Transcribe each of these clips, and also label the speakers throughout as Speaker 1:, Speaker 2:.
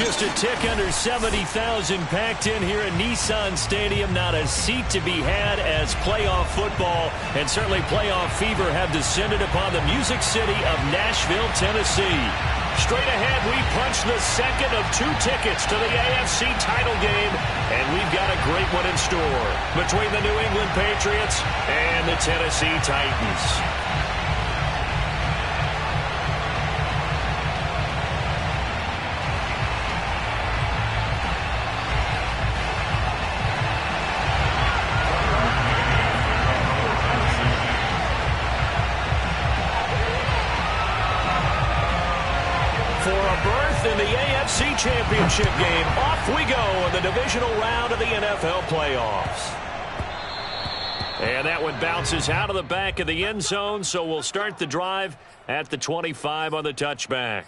Speaker 1: Just a tick under 70,000 packed in here at Nissan Stadium. Not a seat to be had as playoff football and certainly playoff fever have descended upon the Music City of Nashville, Tennessee. Straight ahead, we punch the second of 2 tickets to the AFC title game, and we've got a great one in store between the New England Patriots and the Tennessee Titans. In the AFC Championship game, off we go in the divisional round of the NFL playoffs. And that one bounces out of the back of the end zone, so we'll start the drive at the 25 on the touchback.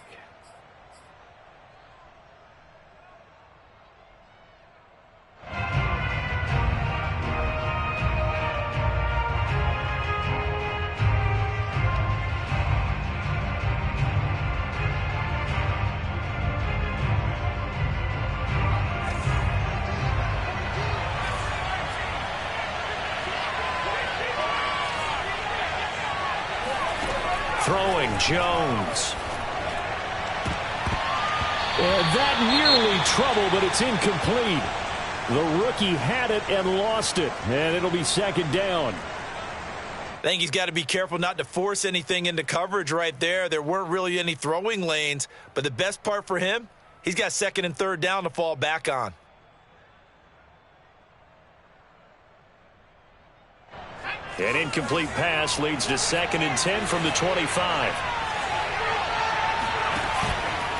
Speaker 1: Throwing Jones. That nearly trouble, but it's incomplete. The rookie had it and lost it, and it'll be second down.
Speaker 2: I think he's got to be careful not to force anything into coverage right there. There weren't really any throwing lanes, but the best part for him, he's got second and third down to fall back on.
Speaker 1: An incomplete pass leads to second and 10 from the 25.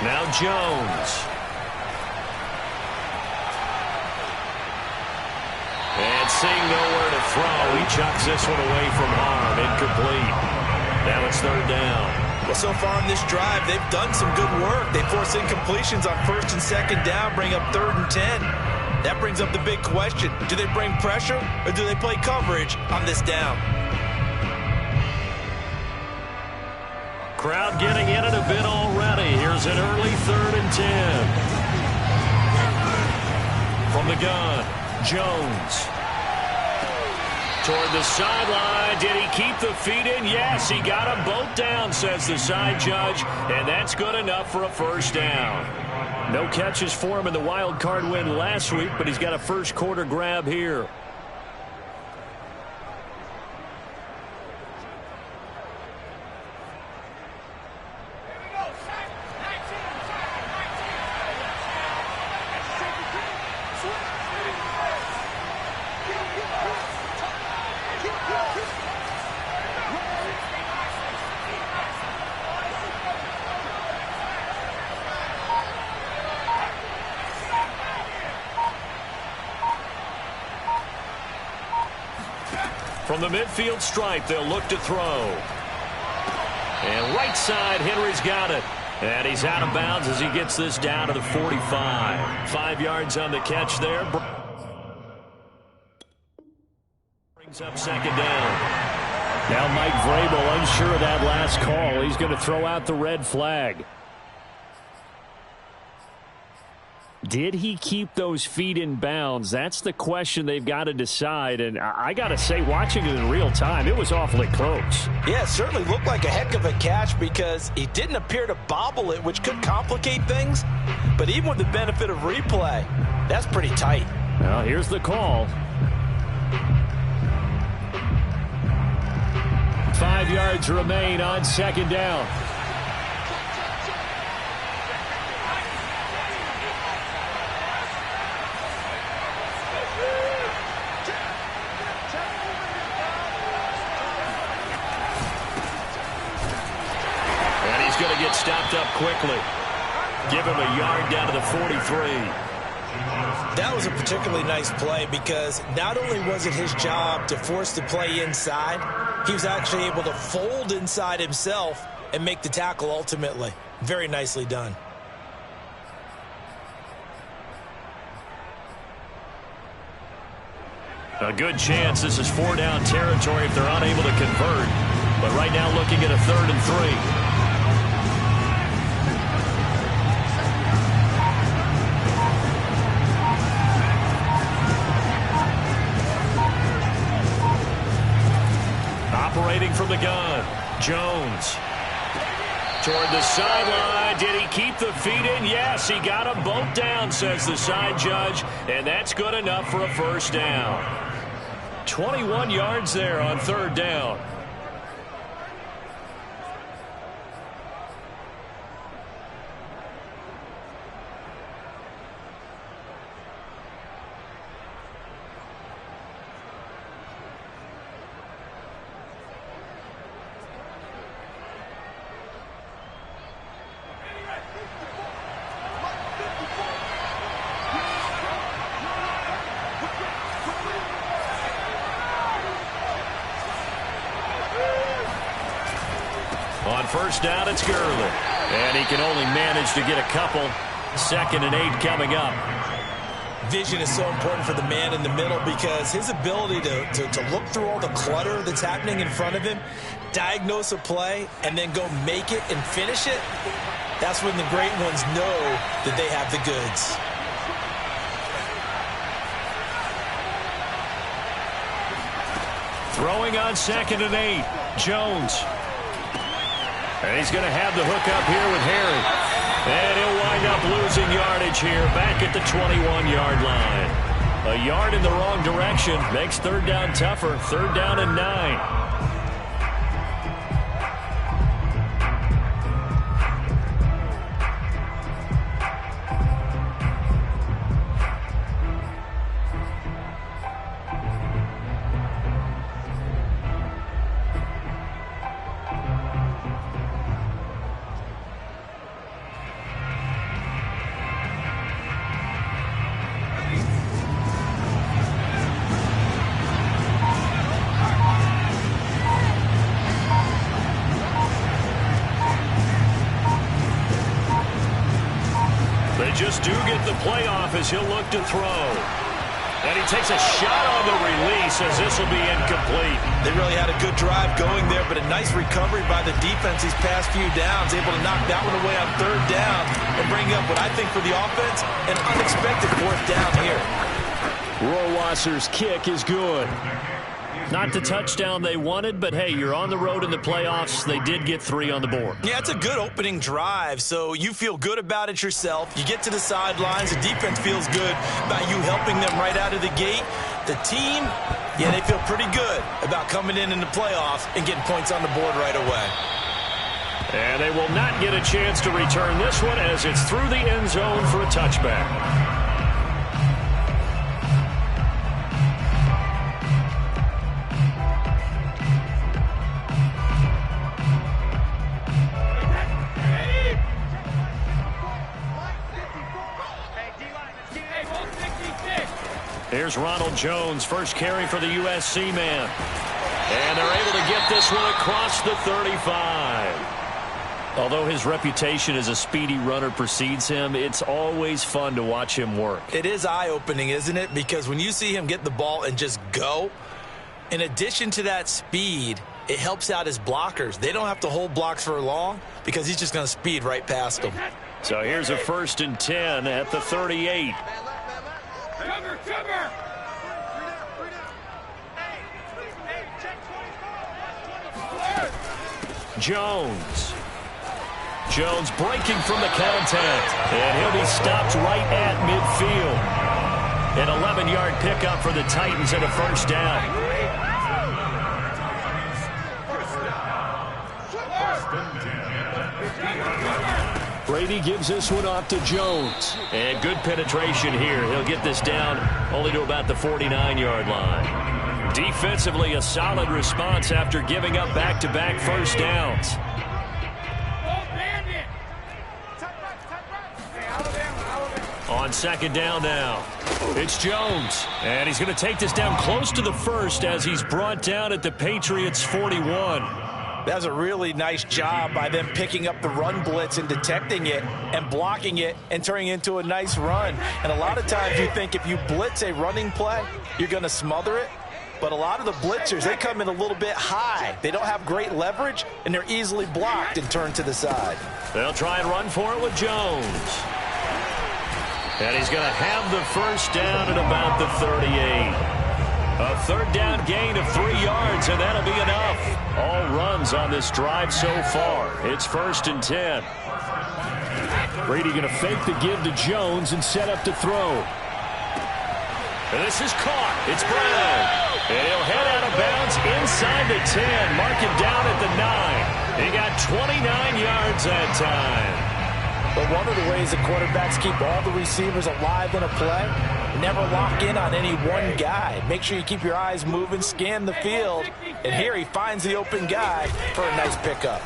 Speaker 1: Now Jones. And seeing nowhere to throw, he chucks this one away from harm. Incomplete. Now it's third down.
Speaker 2: Well, so far in this drive, they've done some good work. They force incompletions on first and second down, bring up third and 10. That brings up the big question. Do they bring pressure or do they play coverage on this down?
Speaker 1: Crowd getting in it a bit already. Here's an early third and 10. From the gun, Jones. Toward the sideline. Did he keep the feet in? Yes, he got them both down, says the side judge. And that's good enough for a first down. No catches for him in the wild card win last week, but he's got a first quarter grab here. From the midfield stripe, they'll look to throw. And right side, Henry's got it. And he's out of bounds as he gets this down to the 45. 5 yards on the catch there. Brings up second down. Now Mike Vrabel unsure of that last call. He's going to throw out the red flag. Did he keep those feet in bounds? That's the question they've got to decide. And I got to say, watching it in real time, it was awfully close.
Speaker 2: Yeah, it certainly looked like a heck of a catch because he didn't appear to bobble it, which could complicate things. But even with the benefit of replay, that's pretty tight.
Speaker 1: Well, here's the call. 5 yards remain on second down. Get stopped up quickly. Give him a yard down to the 43.
Speaker 2: That was a particularly nice play because not only was it his job to force the play inside, he was actually able to fold inside himself and make the tackle ultimately. Very nicely done.
Speaker 1: A good chance this is 4-down territory if they're unable to convert. But right now looking at a 3rd and 3. from the gun. Jones. Toward the sideline. Did he keep the feet in? Yes, he got them both down, says the side judge. And that's good enough for a first down. 21 yards there on third down. On first down, it's Gurley. And he can only manage to get a couple. 2nd and 8 coming up.
Speaker 2: Vision is so important for the man in the middle because his ability to look through all the clutter that's happening in front of him, diagnose a play, and then go make it and finish it, that's when the great ones know that they have the goods.
Speaker 1: Throwing on 2nd and 8. Jones. And he's going to have the hook up here with Harry. And he'll wind up losing yardage here back at the 21-yard line. A yard in the wrong direction makes third down tougher. 3rd down and 9. Just do get the playoff as he'll look to throw. And he takes a shot on the release as this will be incomplete.
Speaker 2: They really had a good drive going there, but a nice recovery by the defense these past few downs, able to knock that one away on 3rd down and bring up what I think for the offense, an unexpected 4th down here.
Speaker 1: Rohrwasser's kick is good. Not the touchdown they wanted, but hey, you're on the road in the playoffs. They did get 3 on the board.
Speaker 2: Yeah, it's a good opening drive, so you feel good about it yourself. You get to the sidelines. The defense feels good about you helping them right out of the gate. The team, yeah, they feel pretty good about coming in the playoffs and getting points on the board right away.
Speaker 1: And they will not get a chance to return this one as it's through the end zone for a touchback. Here's Ronald Jones, first carry for the USC man. And they're able to get this one across the 35. Although his reputation as a speedy runner precedes him, it's always fun to watch him work.
Speaker 2: It is eye-opening, isn't it? Because when you see him get the ball and just go, in addition to that speed, it helps out his blockers. They don't have to hold blocks for long because he's just going to speed right past them.
Speaker 1: So here's a 1st and 10 at the 38.
Speaker 3: Cover!
Speaker 1: Jones breaking from the contact, and he'll be stopped right at midfield. An 11-yard pickup for the Titans and a first down. Brady gives this one off to Jones. And good penetration here. He'll get this down only to about the 49-yard line. Defensively, a solid response after giving up back-to-back first downs. On 2nd down now, it's Jones. And he's going to take this down close to the 1st as he's brought down at the Patriots' 41.
Speaker 2: That's a really nice job by them picking up the run blitz and detecting it and blocking it and turning it into a nice run. And a lot of times you think if you blitz a running play, you're going to smother it. But a lot of the blitzers, they come in a little bit high. They don't have great leverage, and they're easily blocked and turned to the side.
Speaker 1: They'll try and run for it with Jones. And he's going to have the first down at about the 38. A third down gain of 3 yards, and that'll be enough. All runs on this drive so far. It's 1st and 10. Brady going to fake the give to Jones and set up to throw. And this is caught. It's Brown. And he'll head out of bounds inside the 10. Mark it down at the 9. He got 29 yards that time.
Speaker 2: But one of the ways the quarterbacks keep all the receivers alive in a play, never lock in on any one guy. Make sure you keep your eyes moving, scan the field. And here he finds the open guy for a nice pickup.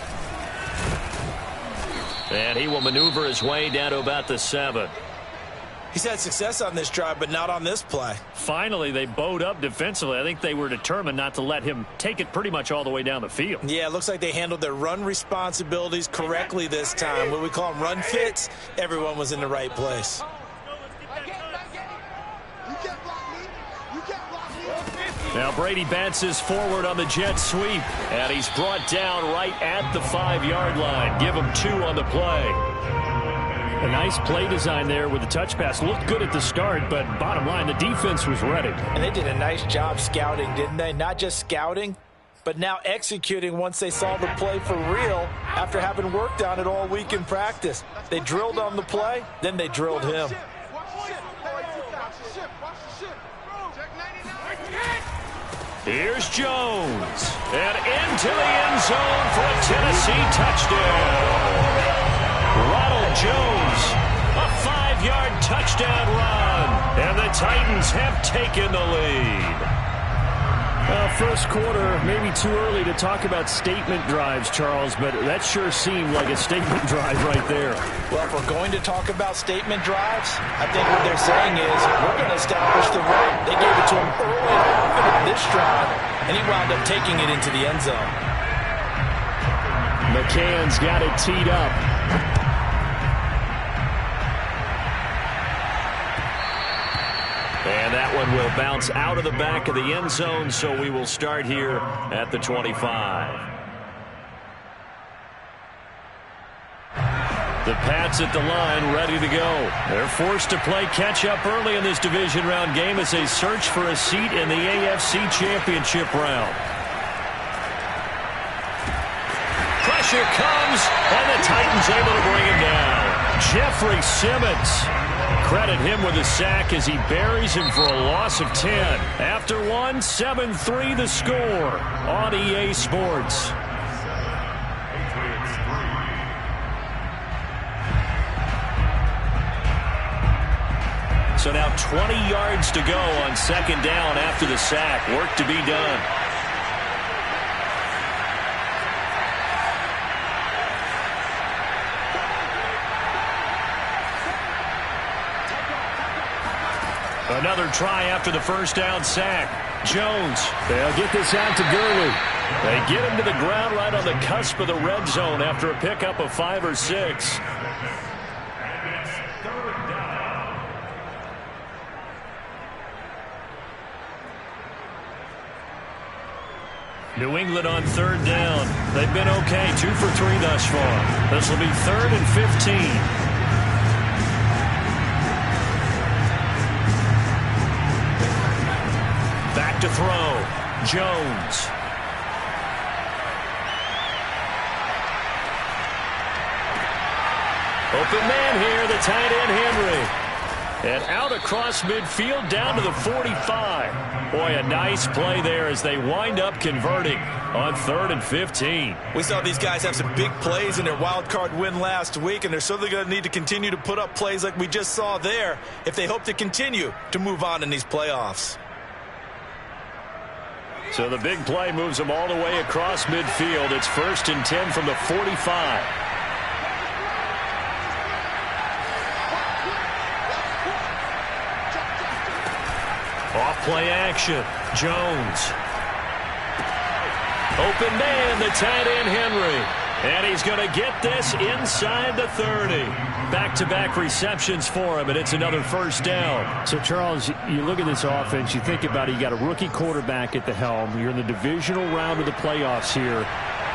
Speaker 1: And he will maneuver his way down to about the 7.
Speaker 2: He's had success on this drive, but not on this play.
Speaker 1: Finally, they bowed up defensively. I think they were determined not to let him take it pretty much all the way down the field.
Speaker 2: Yeah, it looks like they handled their run responsibilities correctly this time. What we call them run fits, everyone was in the right place.
Speaker 1: Now Brady bounces forward on the jet sweep, and he's brought down right at the 5-yard line. Give him 2 on the play. A nice play design there with the touch pass. Looked good at the start, but bottom line, the defense was ready.
Speaker 2: And they did a nice job scouting, didn't they? Not just scouting, but now executing once they saw the play for real after having worked on it all week in practice. They drilled on the play, then they drilled him.
Speaker 1: Here's Jones. And into the end zone for a Tennessee touchdown. Ronald Jones, a 5-yard touchdown run. And the Titans have taken the lead. First quarter, maybe too early to talk about statement drives, Charles, but that sure seemed like a statement drive right there.
Speaker 2: Well, if we're going to talk about statement drives, I think what they're saying is we're going to establish the run. They gave it to him early and often in this drive, and he wound up taking it into the end zone.
Speaker 1: McCann's got it teed up. And that one will bounce out of the back of the end zone, so we will start here at the 25. The Pats at the line, ready to go. They're forced to play catch-up early in this division round game as they search for a seat in the AFC Championship round. Pressure comes, and the Titans able to bring him down. Jeffrey Simmons. Credit him with a sack as he buries him for a loss of 10. After one, 7-3 the score on EA Sports. So now 20 yards to go on 2nd down after the sack. Work to be done. Another try after the first down sack. Jones, they'll get this out to Gurley. They get him to the ground right on the cusp of the red zone after a pickup of 5 or 6. New England on 3rd down. They've been okay, 2 for 3 thus far. This will be 3rd and 15. Back to throw. Jones. Open man here, the tight end Henry. And out across midfield down to the 45. Boy, a nice play there as they wind up converting on 3rd and 15.
Speaker 2: We saw these guys have some big plays in their wild card win last week, and they're certainly going to need to continue to put up plays like we just saw there if they hope to continue to move on in these playoffs.
Speaker 1: So the big play moves them all the way across midfield. It's 1st and 10 from the 45. Off play action. Jones. Open man, the tight end Henry. And he's going to get this inside the 30. Back-to-back receptions for him, and it's another 1st down.
Speaker 3: So, Charles, you look at this offense, you think about it, you got a rookie quarterback at the helm. You're in the divisional round of the playoffs here.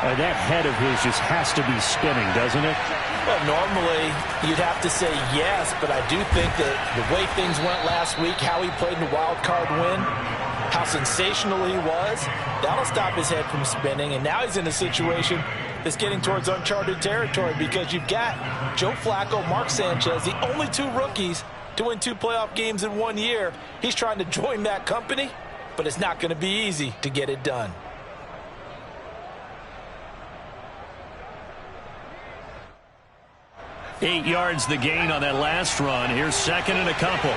Speaker 3: That head of his just has to be spinning, doesn't it?
Speaker 2: Well, normally you'd have to say yes, but I do think that the way things went last week, how he played in the wild card win, how sensational he was. That'll stop his head from spinning, and now he's in a situation that's getting towards uncharted territory because you've got Joe Flacco, Mark Sanchez, the only two rookies to win 2 playoff games in 1 year. He's trying to join that company, but it's not going to be easy to get it done.
Speaker 1: Eight yards the gain on that last run. Here's second and a couple.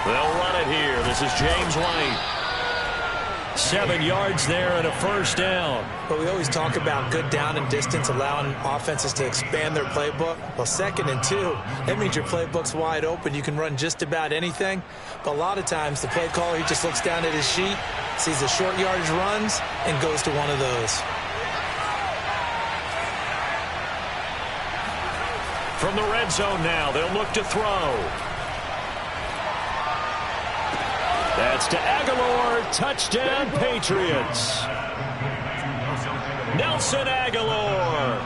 Speaker 1: They'll run it here. This is James White. 7 yards there and a first down.
Speaker 2: But we always talk about good down and distance, allowing offenses to expand their playbook. Well, 2nd and 2, that means your playbook's wide open. You can run just about anything. But a lot of times, the play caller, he just looks down at his sheet, sees the short yardage runs, and goes to one of those.
Speaker 1: From the red zone now, they'll look to throw. That's to Aguilar. Touchdown, Patriots. Nelson Aguilar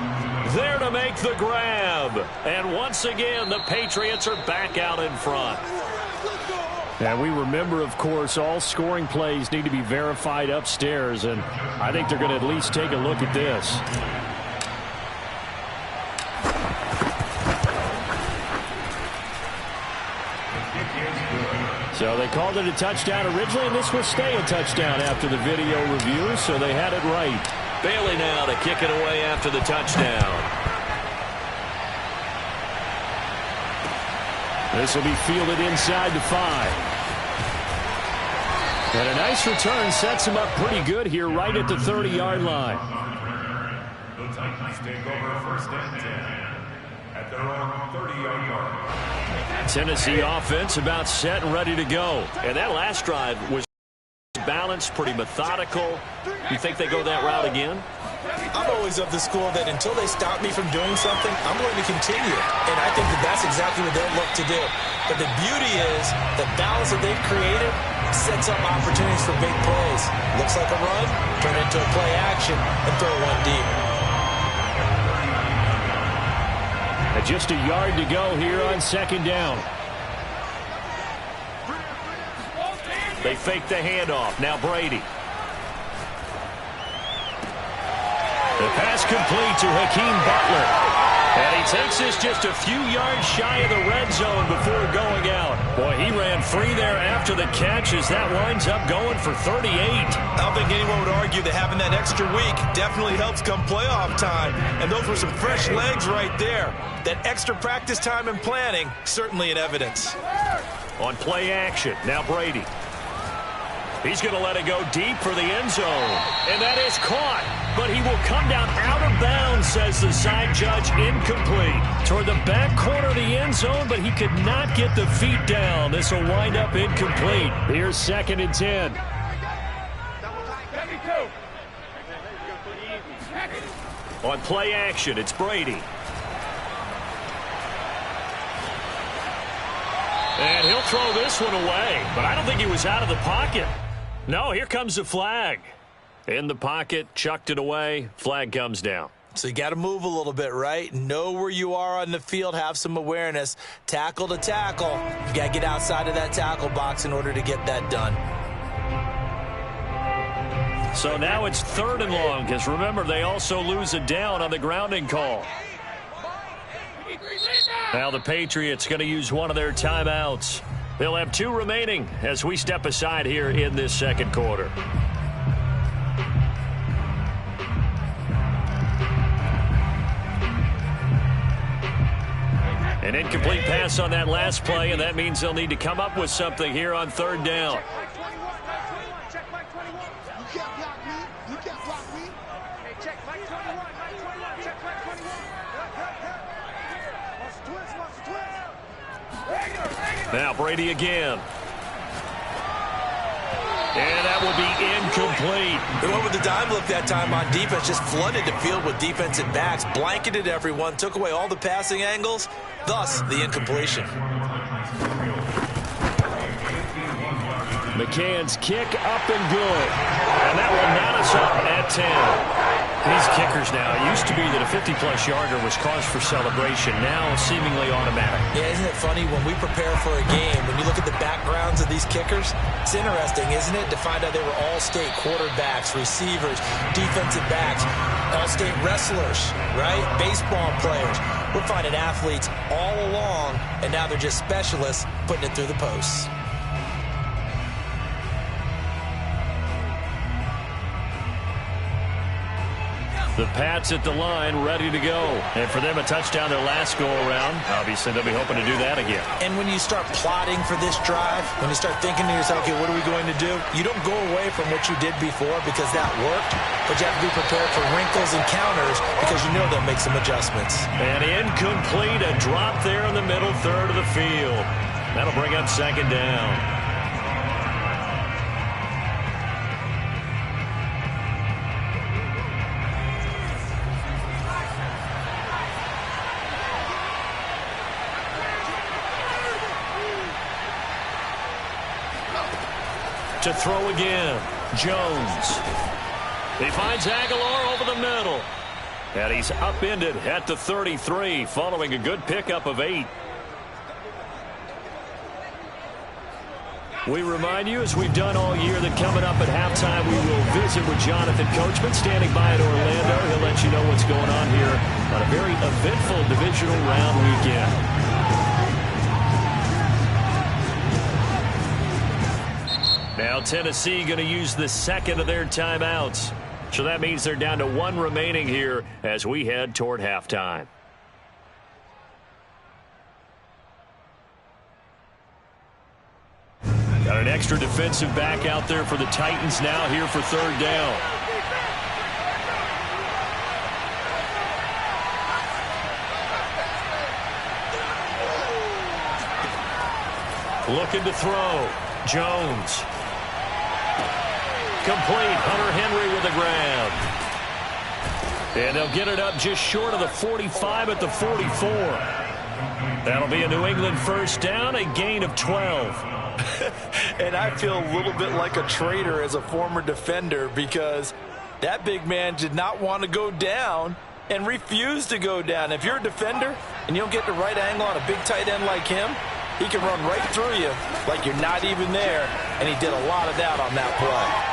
Speaker 1: there to make the grab. And once again, the Patriots are back out in front.
Speaker 3: And we remember, of course, all scoring plays need to be verified upstairs, and I think they're going to at least take a look at this. So they called it a touchdown originally, and this will stay a touchdown after the video review, so they had it right.
Speaker 1: Bailey now to kick it away after the touchdown.
Speaker 3: This will be fielded inside the 5. And a nice return sets him up pretty good here right at the 30-yard line.
Speaker 4: The Titans take over first and 10 at their own 30-yard line.
Speaker 1: Tennessee offense about set and ready to go. And that last drive was balanced, pretty methodical. You think they go that route again?
Speaker 2: I'm always of the school that until they stop me from doing something, I'm going to continue. And I think that that's exactly what they'll look to do. But the beauty is the balance that they've created sets up opportunities for big plays. Looks like a run, turn it into a play action, and throw one deep.
Speaker 3: And just a yard to go here on 2nd down.
Speaker 1: They fake the handoff. Now Brady. The pass complete to Hakeem Butler. And he takes this just a few yards shy of the red zone before going out. Boy, he ran free there after the catch as that winds up going for 38.
Speaker 2: I don't think anyone would argue that having that extra week definitely helps come playoff time. And those were some fresh legs right there. That extra practice time and planning, certainly in evidence.
Speaker 1: On play action, now Brady. He's going to let it go deep for the end zone. And that is caught. But he will come down out of bounds, says the side judge. Incomplete. Toward the back corner of the end zone, but he could not get the feet down. This will wind up incomplete. Here's 2nd and 10. On play action, it's Brady. And he'll throw this one away. But I don't think he was out of the pocket. No, here comes the flag. In the pocket, chucked it away, flag comes down.
Speaker 2: So you got to move a little bit, right? Know where you are on the field, have some awareness. Tackle to tackle. You got to get outside of that tackle box in order to get that done.
Speaker 1: So now it's 3rd and long, because remember, they also lose a down on the grounding call. Now the Patriots going to use one of their timeouts. They'll have 2 remaining as we step aside here in this 2nd quarter. An incomplete pass on that last play, and that means they'll need to come up with something here on 3rd down. Now Brady again. And that will be incomplete.
Speaker 2: They went with the dime look that time on defense, just flooded the field with defensive backs, blanketed everyone, took away all the passing angles, thus the incompletion.
Speaker 1: McCann's kick up and good. And that will knot us up at 10.
Speaker 3: These kickers now, it used to be that a 50-plus yarder was cause for celebration. Now, seemingly automatic.
Speaker 2: Yeah, isn't it funny? When we prepare for a game, when you look at the backgrounds of these kickers, it's interesting, isn't it, to find out they were all-state quarterbacks, receivers, defensive backs, all-state wrestlers, right? Baseball players. We're finding athletes all along, and now they're just specialists putting it through the posts.
Speaker 3: The Pats at the line, ready to go. And for them, a touchdown their last go-around. Obviously, they'll be hoping to do that again.
Speaker 2: And when you start plotting for this drive, when you start thinking to yourself, okay, what are we going to do? You don't go away from what you did before because that worked, but you have to be prepared for wrinkles and counters because you know they'll make some adjustments.
Speaker 1: And incomplete, a drop there in the middle third of the field. That'll bring up second down. To throw again, Jones. He finds Aguilar over the middle. And he's upended at the 33, following a good pickup of 8. We remind you, as we've done all year, that coming up at halftime, we will visit with Jonathan Coachman, standing by in Orlando. He'll let you know what's going on here on a very eventful divisional round weekend. Now Tennessee going to use the second of their timeouts. So that means they're down to 1 remaining here as we head toward halftime. Got an extra defensive back out there for the Titans now here for third down. Looking to throw. Jones. Complete. Hunter Henry with a grab. And they'll get it up just short of the 45 at the 44. That'll be a New England first down, a gain of 12.
Speaker 2: And I feel a little bit like a traitor as a former defender because that big man did not want to go down and refused to go down. If you're a defender and you don't get the right angle on a big tight end like him, he can run right through you like you're not even there, and he did a lot of that on that play.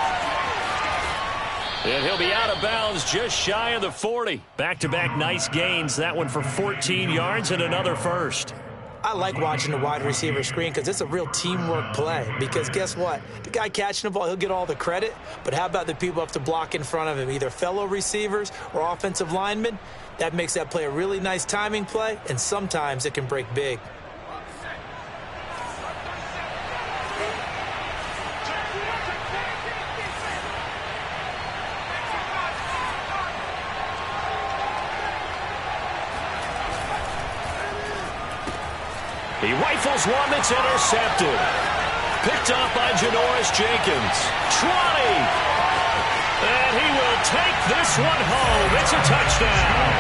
Speaker 1: And he'll be out of bounds just shy of the 40. Back-to-back nice gains. That one for 14 yards and another first.
Speaker 2: I like watching the wide receiver screen because it's a real teamwork play. Because guess what? The guy catching the ball, he'll get all the credit. But how about the people have to block in front of him, either fellow receivers or offensive linemen? That makes that play a really nice timing play, and sometimes it can break big.
Speaker 1: He rifles one that's intercepted. Picked up by Janoris Jenkins. 20. And he will take this one home. It's a touchdown.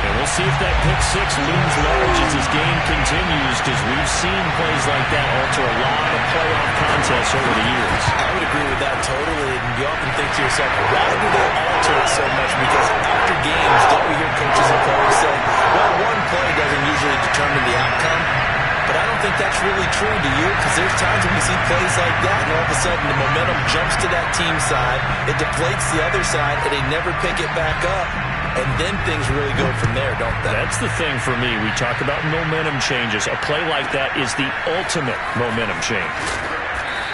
Speaker 1: And we'll see if that pick six looms large as this game continues, because we've seen plays like that alter a lot of playoff contests over the years.
Speaker 2: I would agree with that totally. And you often think to yourself, why do they alter it so much? Because after games, don't we hear coaches and players say, well, one play doesn't usually determine the outcome. But I don't think that's really true, do you? Because there's times when we see plays like that, and all of a sudden the momentum jumps to that team side, it deflates the other side, and they never pick it back up. And then things really go from there, don't they?
Speaker 1: That's the thing for me. We talk about momentum changes. A play like that is the ultimate momentum change.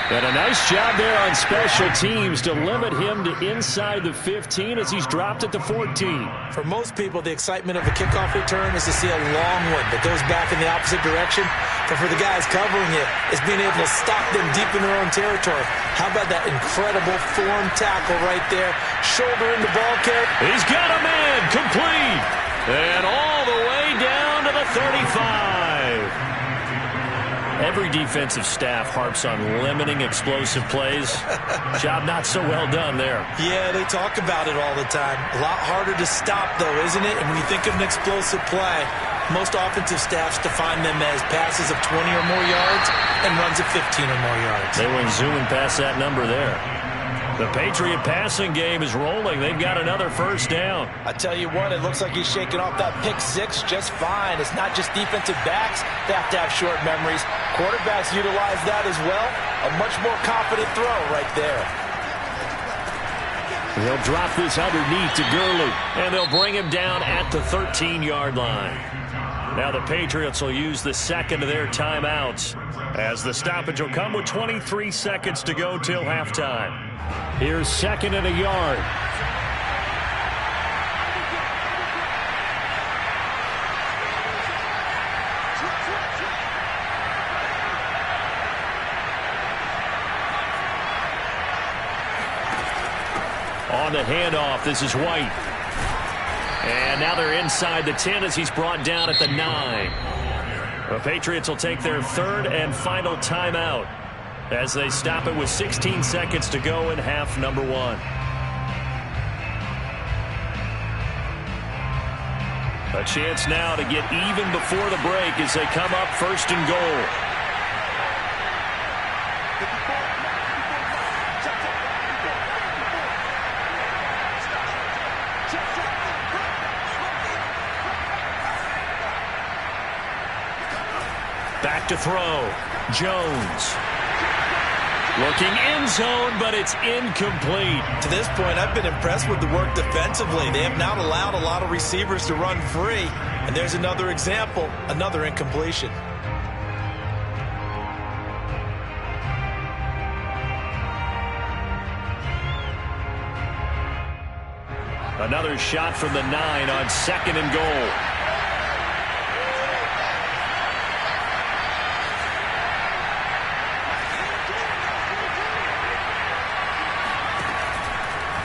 Speaker 1: And a nice job there on special teams to limit him to inside the 15 as he's dropped at the 14.
Speaker 2: For most people, the excitement of a kickoff return is to see a long one that goes back in the opposite direction. But for the guys covering it, it's being able to stop them deep in their own territory. How about that incredible form tackle right there? Shoulder in the ball carrier.
Speaker 1: He's got a man complete. And all the way down to the 35. Every defensive staff harps on limiting explosive plays. Job not so well done there.
Speaker 2: Yeah, they talk about it all the time. A lot harder to stop, though, isn't it? And when you think of an explosive play, most offensive staffs define them as passes of 20 or more yards and runs of 15 or more yards.
Speaker 1: They went zooming past that number there. The Patriot passing game is rolling. They've got another first down.
Speaker 2: I tell you what, it looks like he's shaking off that pick six just fine. It's not just defensive backs that have to have short memories. Quarterbacks utilize that as well. A much more confident throw right there.
Speaker 1: They'll drop this underneath to Gurley, and they'll bring him down at the 13-yard line. Now the Patriots will use the second of their timeouts, as the stoppage will come with 23 seconds to go till halftime. Here's second and a yard. On the handoff, this is White. And now they're inside the 10 as he's brought down at the 9. The Patriots will take their third and final timeout as they stop it with 16 seconds to go in half number 1. A chance now to get even before the break as they come up first and goal. Back to throw. Jones. Looking end zone, but it's incomplete.
Speaker 2: To this point, I've been impressed with the work defensively. They have not allowed a lot of receivers to run free. And there's another example, another incompletion.
Speaker 1: Another shot from the 9 on second and goal.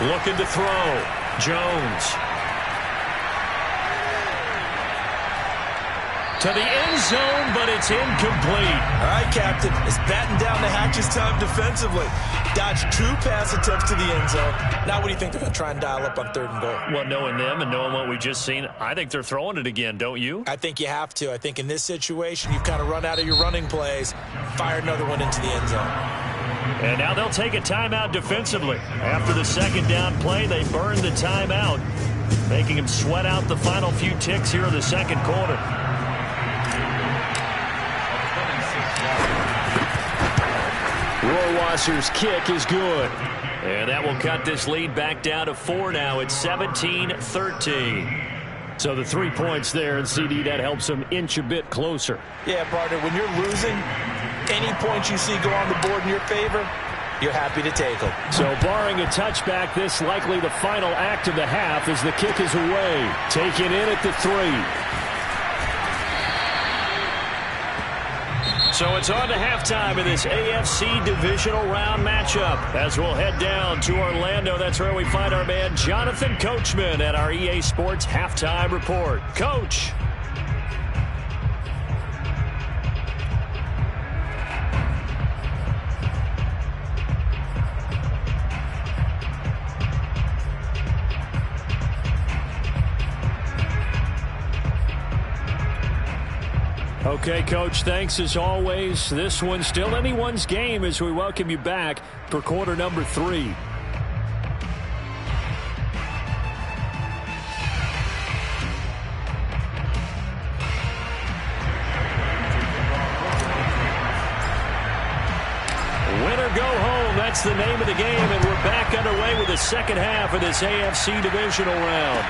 Speaker 1: Looking to throw. Jones. To the end zone, but it's incomplete.
Speaker 2: All right, Captain. It's batting down the hatches time defensively. Dodged 2 pass attempts to the end zone. Now what do you think they're going to try and dial up on third and goal?
Speaker 1: Well, knowing them and knowing what we just seen, I think they're throwing it again, don't you?
Speaker 2: I think you have to. I think in this situation, you've kind of run out of your running plays. Fire another one into the end zone.
Speaker 1: And now they'll take a timeout defensively. After the second down play, they burn the timeout, making him sweat out the final few ticks here in the second quarter. Rohrwasser's kick is good. And that will cut this lead back down to 4 now. It's 17-13. So the 3 points there, and CD, that helps them inch a bit closer.
Speaker 2: Yeah, partner, when you're losing, any points you see go on the board in your favor, you're happy to take them.
Speaker 3: So barring a touchback, this likely the final act of the half as the kick is away. Taken in at the 3.
Speaker 1: So it's on to halftime in this AFC divisional round matchup. As we'll head down to Orlando, that's where we find our man Jonathan Coachman at our EA Sports Halftime Report. Coach.
Speaker 3: Okay, Coach, thanks as always. This one's still anyone's game as we welcome you back for quarter number 3.
Speaker 1: Winner go home, that's the name of the game, and we're back underway with the second half of this AFC divisional round.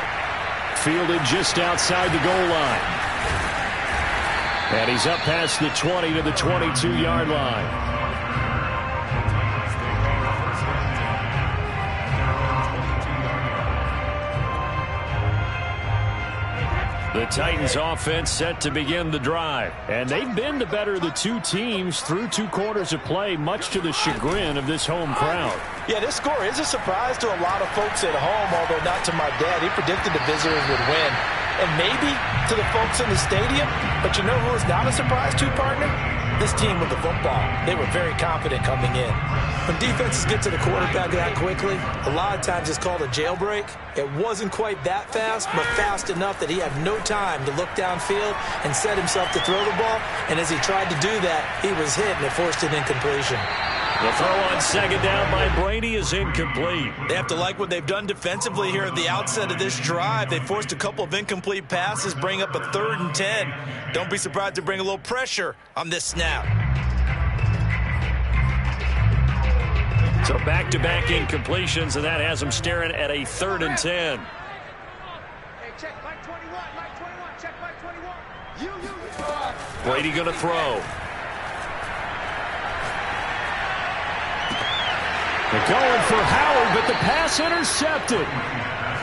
Speaker 3: Fielded just outside the goal line. And he's up past the 20 to the 22-yard line.
Speaker 1: The Titans offense set to begin the drive. And they've been the better of the 2 teams through 2 quarters of play, much to the chagrin of this home crowd.
Speaker 2: Yeah, this score is a surprise to a lot of folks at home, although not to my dad. He predicted the visitors would win. And maybe to the folks in the stadium, but you know who is not a surprise to, partner? This team with the football, they were very confident coming in. When defenses get to the quarterback that quickly, a lot of times it's called a jailbreak. It wasn't quite that fast, but fast enough that he had no time to look downfield and set himself to throw the ball. And as he tried to do that, he was hit and it forced an incompletion.
Speaker 1: The throw on second down by Brady is incomplete.
Speaker 2: They have to like what they've done defensively here at the outset of this drive. They forced a couple of incomplete passes, bring up a 3rd and 10. Don't be surprised to bring a little pressure on this snap.
Speaker 1: So back-to-back incompletions, and that has them staring at a 3rd and 10.
Speaker 5: Hey, check Mike 21, Mike 21, check Mike 21.
Speaker 1: Brady going to throw.
Speaker 3: They're going for Howard, but the pass intercepted.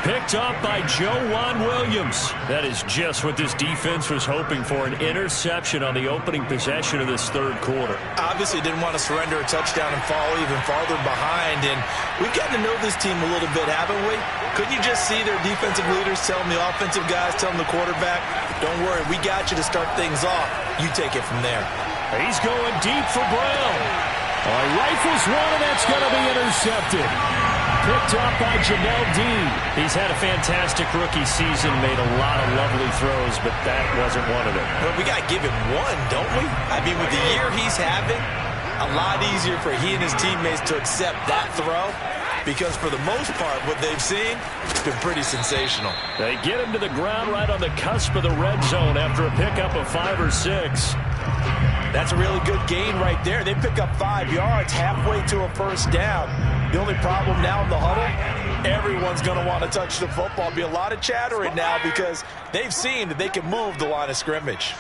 Speaker 1: Picked up by Joejuan Williams. That is just what this defense was hoping for, an interception on the opening possession of this 3rd quarter.
Speaker 2: Obviously didn't want to surrender a touchdown and fall even farther behind. And we've gotten to know this team a little bit, haven't we? Couldn't you just see their defensive leaders telling the offensive guys, telling the quarterback, don't worry, we got you to start things off. You take it from there.
Speaker 1: He's going deep for Brown.
Speaker 3: Rifles one, and that's going to be intercepted. Picked up by Jamel Dean.
Speaker 1: He's had a fantastic rookie season, made a lot of lovely throws, but that wasn't one of them.
Speaker 2: Well, we got to give him one, don't we? I mean, with the year he's having, a lot easier for he and his teammates to accept that throw, because for the most part, what they've seen, it's been pretty sensational.
Speaker 1: They get him to the ground right on the cusp of the red zone after a pickup of 5 or 6.
Speaker 2: That's a really good gain right there. They pick up 5 yards halfway to a 1st down. The only problem now in the huddle, everyone's going to want to touch the football. Be a lot of chattering now because they've seen that they can move the line of scrimmage.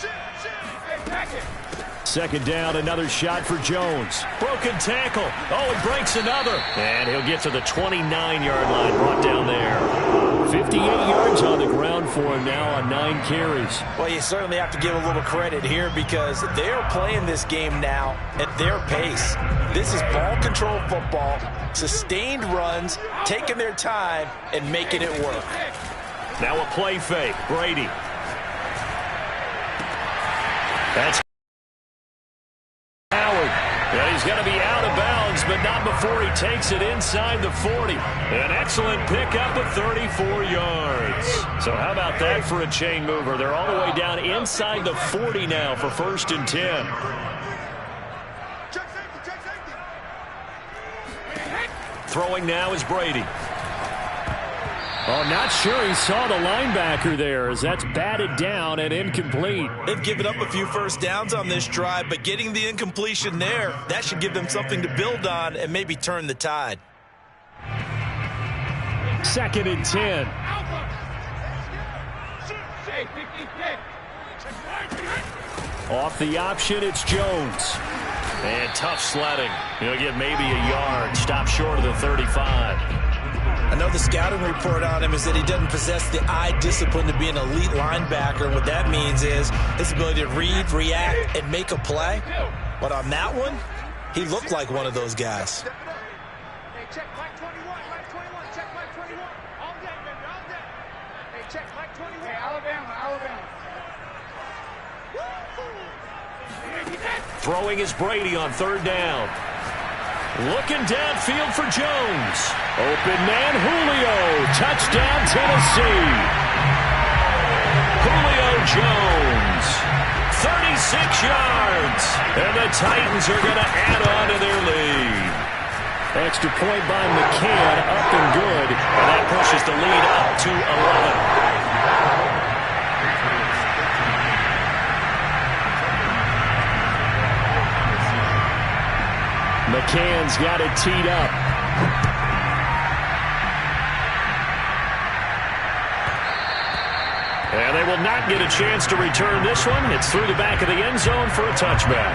Speaker 1: 2nd down, another shot for Jones. Broken tackle. Oh, he breaks another. And he'll get to the 29-yard line, brought down there. 58 yards on the ground for him now on 9 carries.
Speaker 2: Well, you certainly have to give a little credit here because they're playing this game now at their pace. This is ball control football, sustained runs, taking their time, and making it work.
Speaker 1: Now a play fake. Brady. That's Howard. And he's going to be out of bounds, but not before he takes it inside the 40. An excellent pickup of 34 yards. So how about that for a chain mover? They're all the way down inside the 40 now for 1st and 10. Throwing now is Brady.
Speaker 3: Oh, not sure he saw the linebacker there as that's batted down and incomplete.
Speaker 2: They've given up a few 1st downs on this drive, but getting the incompletion there, that should give them something to build on and maybe turn the tide.
Speaker 3: 2nd and 10.
Speaker 1: Off the option, it's Jones. And tough sledding. He'll get maybe a yard. Stop short of the 35.
Speaker 2: I know the scouting report on him is that he doesn't possess the eye discipline to be an elite linebacker. And what that means is his ability to read, react, and make a play. But on that one, he looked like one of those guys.
Speaker 5: Hey, check Mike 21, Mike 21, check Mike 21. All day, baby, all day. Hey, check Mike 21. Hey, Alabama, Alabama.
Speaker 1: Throwing is Brady on 3rd down. Looking downfield for Jones. Open man, Julio. Touchdown, Tennessee. Julio Jones. 36 yards. And the Titans are going to add on to their lead.
Speaker 3: Extra point by McCann, up and good.
Speaker 1: And that pushes the lead up to 11.
Speaker 3: McCann's got it teed up.
Speaker 1: And they will not get a chance to return this one. It's through the back of the end zone for a touchback.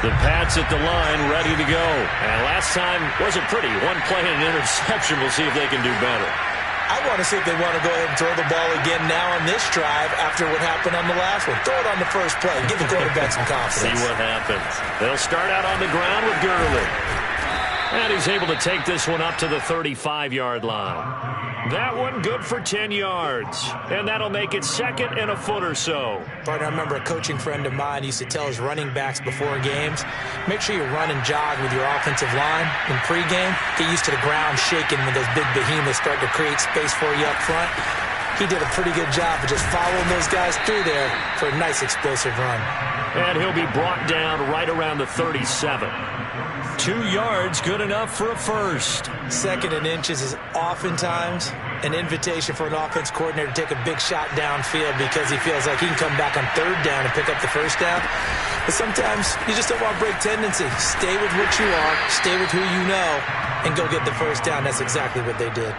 Speaker 1: The Pats at the line, ready to go. And last time wasn't pretty. One play and an interception. We'll see if they can do better.
Speaker 2: I want to see if they want to go ahead and throw the ball again now on this drive after what happened on the last one. Throw it on the first play. Give the quarterback some confidence.
Speaker 1: See what happens. They'll start out on the ground with Gurley. And he's able to take this one up to the 35-yard line. That one good for 10 yards. And that'll make it 2nd and a foot or so.
Speaker 2: Partner, I remember a coaching friend of mine used to tell his running backs before games, make sure you run and jog with your offensive line in pregame. Get used to the ground shaking when those big behemoths start to create space for you up front. He did a pretty good job of just following those guys through there for a nice explosive run.
Speaker 1: And he'll be brought down right around the 37. 2 yards, good enough for a first.
Speaker 2: 2nd and inches is oftentimes an invitation for an offense coordinator to take a big shot downfield because he feels like he can come back on 3rd down and pick up the first down. But sometimes you just don't want to break tendency. Stay with what you are, stay with who you know, and go get the first down. That's exactly what they did.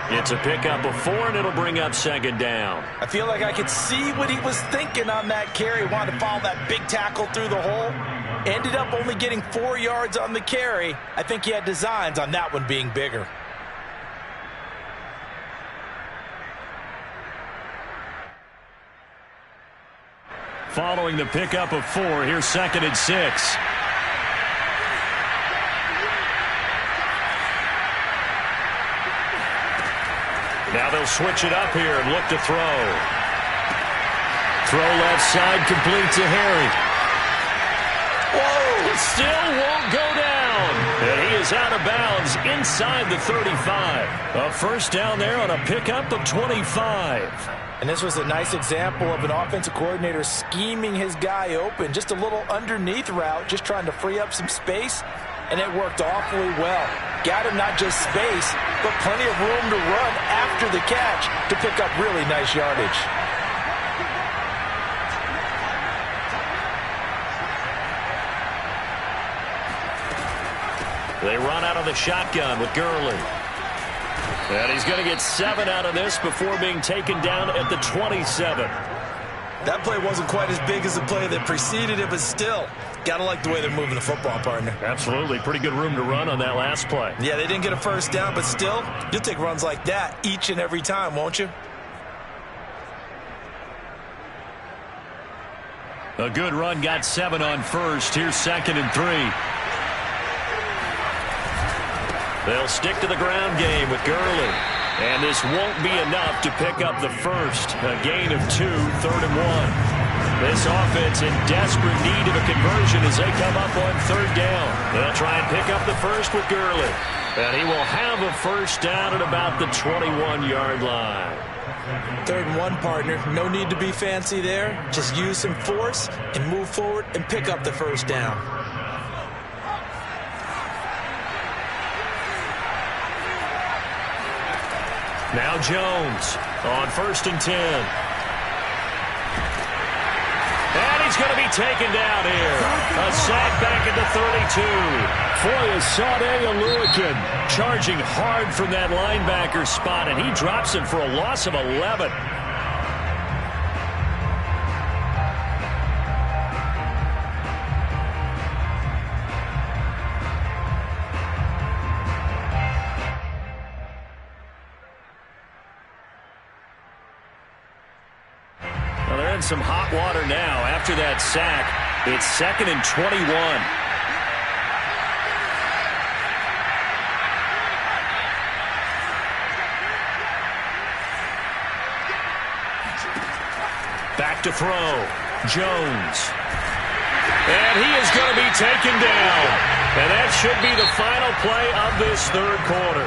Speaker 1: It's a pickup of 4, and it'll bring up 2nd down.
Speaker 2: I feel like I could see what he was thinking on that carry. Wanted to follow that big tackle through the hole. Ended up only getting 4 yards on the carry. I think he had designs on that one being bigger.
Speaker 1: Following the pickup of 4, here's 2nd and 6. Now they'll switch it up here and look to throw. Throw left side, complete to Harry. Whoa! It still won't go down. And he is out of bounds inside the 35. A first down there on a pickup of 25.
Speaker 2: And this was a nice example of an offensive coordinator scheming his guy open. Just a little underneath route, just trying to free up some space. And it worked awfully well. Got him not just space, but plenty of room to run after the catch to pick up really nice yardage.
Speaker 1: They run out of the shotgun with Gurley. And he's going to get 7 out of this before being taken down at the 27.
Speaker 2: That play wasn't quite as big as the play that preceded it, but still, got to like the way they're moving the football, partner.
Speaker 1: Absolutely. Pretty good room to run on that last play.
Speaker 2: Yeah, they didn't get a first down, but still, you'll take runs like that each and every time, won't you?
Speaker 1: A good run, got 7 on first. Here's 2nd and 3. They'll stick to the ground game with Gurley. And this won't be enough to pick up the first. A gain of 2, 3rd and 1. This offense in desperate need of a conversion as they come up on 3rd down. They'll try and pick up the first with Gurley. And he will have a first down at about the 21-yard line.
Speaker 2: 3rd and 1, partner. No need to be fancy there. Just use some force and move forward and pick up the first down.
Speaker 1: Now Jones on 1st and 10. And he's going to be taken down here. A sack back at the 32. Foyesade Oluokun charging hard from that linebacker spot, and he drops him for a loss of 11. Some hot water now after that sack. It's 2nd and 21. Back to throw. Jones. And he is going to be taken down. And that should be the final play of this 3rd quarter.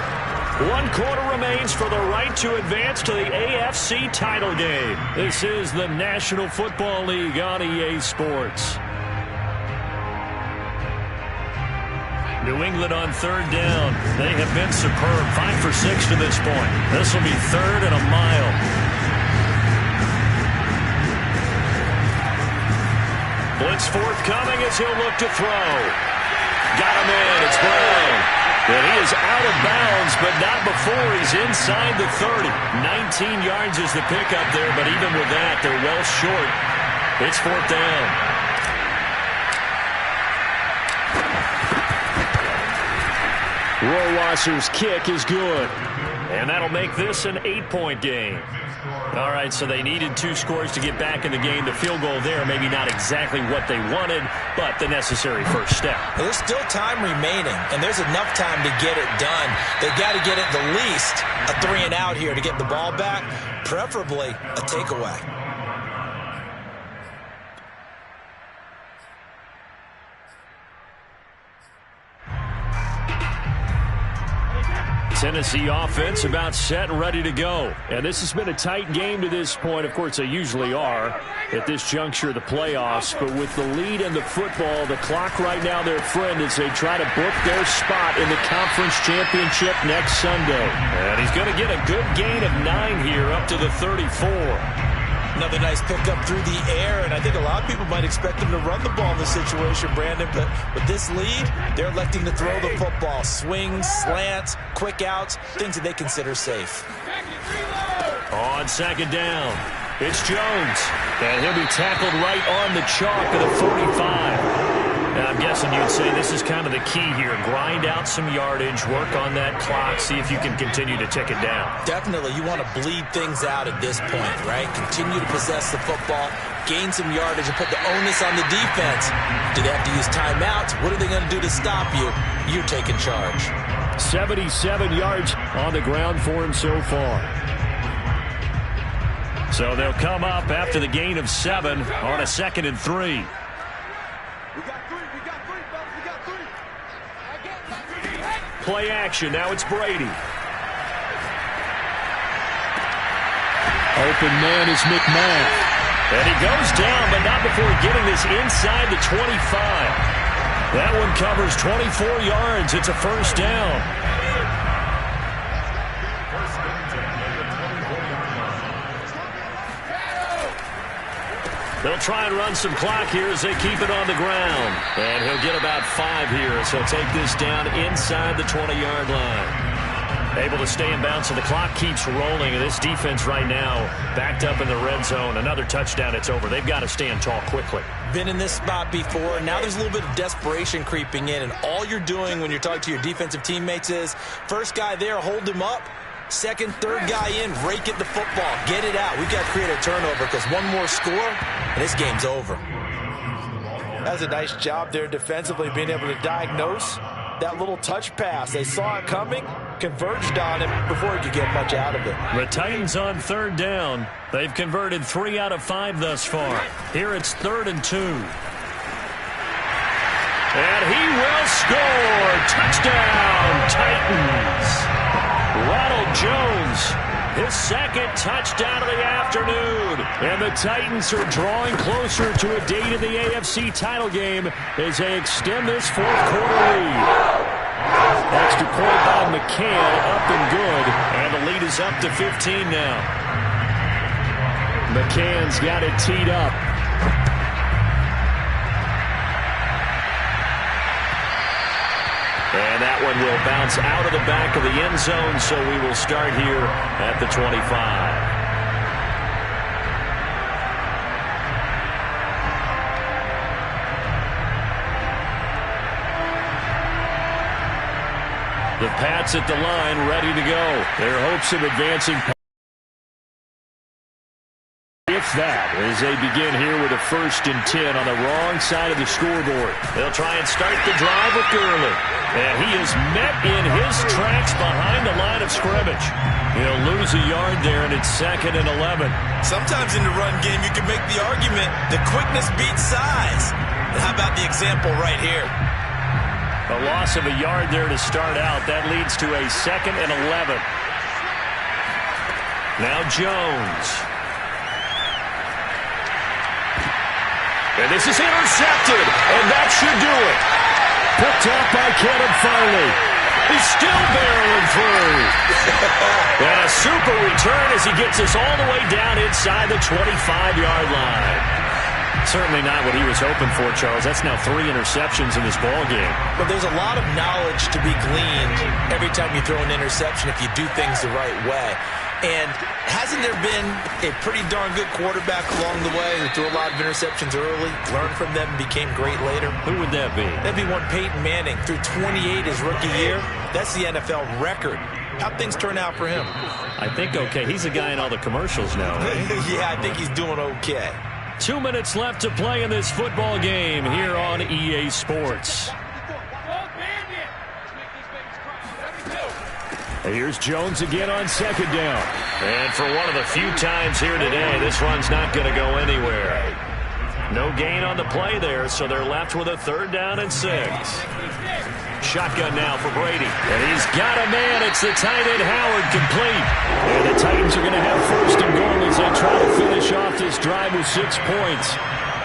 Speaker 1: 1 quarter remains for the right to advance to the AFC title game. This is the National Football League on EA Sports. New England on 3rd down. They have been superb. 5 for 6 to this point. This will be 3rd and a mile. Blitz forthcoming as he'll look to throw. Got him in. It's Brown. And he is out of bounds, but not before he's inside the 30. 19 yards is the pickup there, but even with that, they're well short. It's 4th down. Rohrwasser's kick is good. And that'll make this an 8-point game. All right, so they needed 2 scores to get back in the game. The field goal there, maybe not exactly what they wanted, but the necessary first step.
Speaker 2: There's still time remaining, and there's enough time to get it done. They've got to get at the least a 3-and-out here to get the ball back, preferably a takeaway.
Speaker 1: Tennessee offense about set and ready to go. And this has been a tight game to this point. Of course, they usually are at this juncture of the playoffs. But with the lead in the football, the clock right now their friend as they try to book their spot in the conference championship next Sunday. And he's going to get a good gain of 9 here up to the 34.
Speaker 2: Another nice pickup through the air, and I think a lot of people might expect them to run the ball in this situation, Brandon, but with this lead, they're electing to throw the football. Swings, slants, quick outs, things that they consider safe.
Speaker 1: On second down, it's Jones, and he'll be tackled right on the chalk of the 45. And I'm guessing you'd say this is kind of the key here. Grind out some yardage, work on that clock, see if you can continue to tick it down.
Speaker 2: Definitely. You want to bleed things out at this point, right? Continue to possess the football, gain some yardage, and put the onus on the defense. Do they have to use timeouts? What are they going to do to stop you? You're taking charge.
Speaker 3: 77 yards on the ground for him so far.
Speaker 1: So they'll come up after the gain of 7 on a 2nd and 3. Play action. Now it's Brady.
Speaker 3: Open man is McMahon.
Speaker 1: And he goes down, but not before getting this inside the 25. That one covers 24 yards. It's a first down. They'll try and run some clock here as they keep it on the ground. And he'll get about 5 here, so take this down inside the 20-yard line. Able to stay in bounds, so the clock keeps rolling. And this defense right now backed up in the red zone. Another touchdown, it's over. They've got to stand tall quickly.
Speaker 2: Been in this spot before. Now there's a little bit of desperation creeping in. And all you're doing when you're talking to your defensive teammates is, first guy there, hold him up. Second, third guy in, rake at the football. Get it out. We've got to create a turnover because one more score, and this game's over. That's a nice job there defensively, being able to diagnose that little touch pass. They saw it coming, converged on him before he could get much out of it.
Speaker 1: The Titans on 3rd down. They've converted 3 out of 5 thus far. Here it's 3rd and 2. And he will score. Touchdown, Titans. Ronald Jones, his 2nd touchdown of the afternoon. And the Titans are drawing closer to a date in the AFC title game as they extend this 4th quarter lead. Extra point by McCann, up and good. And the lead is up to 15 now.
Speaker 3: McCann's got it teed up.
Speaker 1: And that one will bounce out of the back of the end zone, so we will start here at the 25. The Pats at the line, ready to go. Their hopes of advancing.
Speaker 3: If that, as they begin here with a 1st and 10 on the wrong side of the scoreboard.
Speaker 1: They'll try and start the drive with Gurley. And he is met in his tracks behind the line of scrimmage. He'll lose a yard there, and it's 2nd and 11.
Speaker 2: Sometimes in the run game, you can make the argument that quickness beats size. And how about the example right here?
Speaker 1: A loss of a yard there to start out. That leads to a 2nd and 11. Now Jones. And this is intercepted, and that should do it. Picked up by Caleb Farley. He's still barreling through. And a super return as he gets us all the way down inside the 25-yard line. Certainly not what he was hoping for, Charles. That's now 3 interceptions in this ball game.
Speaker 2: But there's a lot of knowledge to be gleaned every time you throw an interception if you do things the right way. And hasn't there been a pretty darn good quarterback along the way who threw a lot of interceptions early, learned from them, became great later?
Speaker 1: Who would that be?
Speaker 2: That'd be one Peyton Manning. Threw 28 his rookie year. That's the NFL record How'd things turn out for him?
Speaker 3: I think okay. He's a guy in all the commercials now, right?
Speaker 2: Yeah, I think he's doing okay.
Speaker 1: 2 minutes left to play in this football game here on EA Sports.
Speaker 3: Here's Jones again on second down.
Speaker 1: And for one of the few times here today, this run's not going to go anywhere. No gain on the play there, so they're left with a 3rd down and 6. Shotgun now for Brady. And he's got a man. It's the tight end Howard, complete. And the Titans are going to have 1st and goal as they try to finish off this drive with 6 points.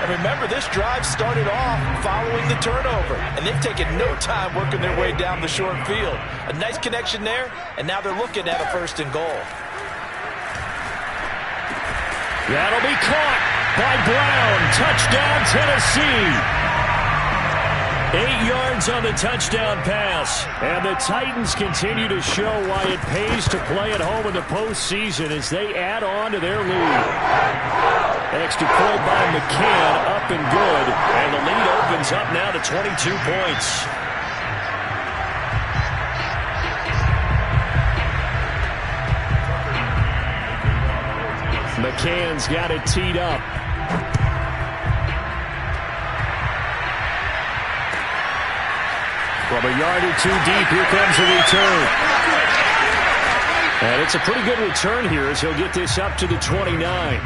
Speaker 2: And remember, this drive started off following the turnover, and they've taken no time working their way down the short field. A nice connection there, and now they're looking at a 1st and goal.
Speaker 1: That'll be caught by Brown. Touchdown, Tennessee. 8 yards on the touchdown pass.
Speaker 3: And the Titans continue to show why it pays to play at home in the postseason as they add on to their lead. Extra point by McCann, up and good.
Speaker 1: And the lead opens up now to 22 points.
Speaker 3: McCann's got it teed up. From a yard or 2 deep, here comes the return. And it's a pretty good return here as he'll get this up to the 29.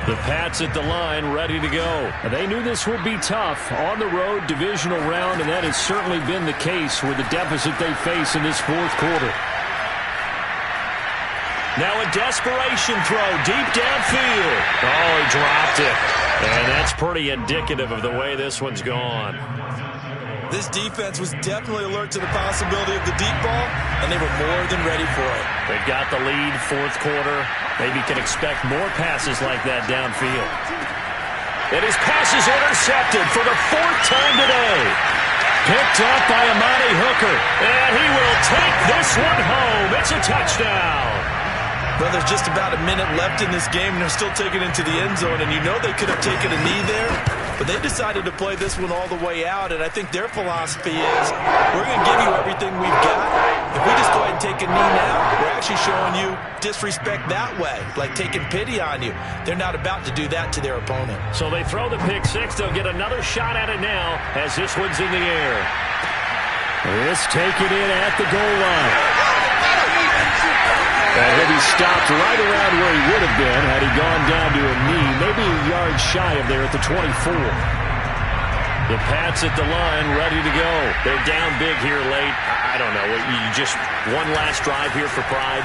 Speaker 1: The Pats at the line, ready to go.
Speaker 3: They knew this would be tough on the road, divisional round, and that has certainly been the case with the deficit they face in this 4th quarter.
Speaker 1: Now a desperation throw deep downfield. Oh, he dropped it. And that's pretty indicative of the way this one's gone.
Speaker 2: This defense was definitely alert to the possibility of the deep ball, and they were more than ready for it.
Speaker 1: They've got the lead, 4th quarter. Maybe can expect more passes like that downfield. And his pass is intercepted for the 4th time today. Picked up by Amani Hooker. And he will take this one home. It's a touchdown.
Speaker 2: Well, there's just about a minute left in this game, and they're still taking it into the end zone. And you know they could have taken a knee there, but they decided to play this one all the way out. And I think their philosophy is, we're going to give you everything we've got. If we just go ahead and take a knee now, we're actually showing you disrespect that way, like taking pity on you. They're not about to do that to their opponent.
Speaker 1: So they throw the pick 6. They'll get another shot at it now as this one's in the air.
Speaker 3: This taken in at the goal line. And he'll be stopped right around where he would have been had he gone down to a knee, maybe a yard shy of there at the 24.
Speaker 1: The Pats at the line, ready to go. They're down big here late. I don't know. You just one last drive here for pride.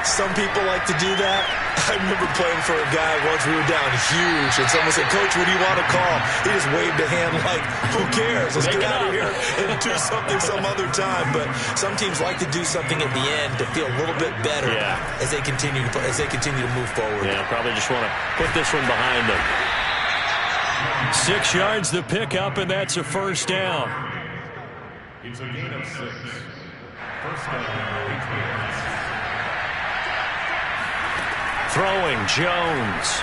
Speaker 2: Some people like to do that. I remember playing for a guy once. We were down huge, and someone said, "Coach, what do you want to call?" He just waved a hand like, "Who cares? Let's get out of here and do something some other time." But some teams like to do something at the end to feel a little bit better as they continue to move forward.
Speaker 1: Yeah, probably just want to put this one behind them. 6 yards the pickup, and that's a 1st down.
Speaker 4: It's a gain of 6. 1st down, Patriots.
Speaker 1: Throwing, Jones.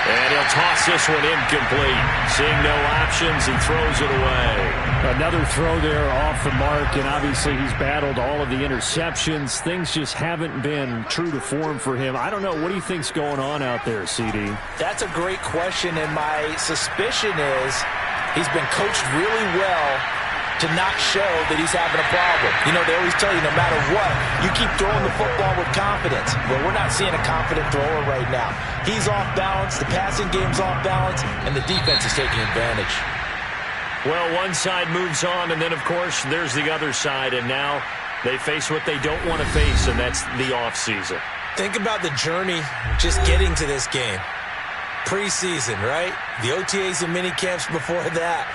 Speaker 1: And he'll toss this one incomplete. Seeing no options, he throws it away.
Speaker 3: Another throw there off the mark, and obviously he's battled all of the interceptions. Things just haven't been true to form for him. I don't know. What do you think's going on out there, CD?
Speaker 2: That's a great question, and my suspicion is he's been coached really well to not show that he's having a problem. You know, they always tell you no matter what, you keep throwing the football with confidence. Well, we're not seeing a confident thrower right now. He's off balance, the passing game's off balance, and the defense is taking advantage.
Speaker 1: Well, one side moves on, and then, of course, there's the other side, and now they face what they don't want to face, and that's the offseason.
Speaker 2: Think about the journey just getting to this game. Preseason, right? The OTAs and mini camps before that.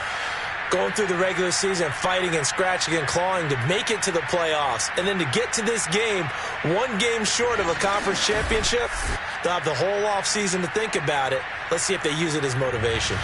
Speaker 2: Going through the regular season, fighting and scratching and clawing to make it to the playoffs. And then to get to this game, one game short of a conference championship, they'll have the whole offseason to think about it. Let's see if they use it as motivation.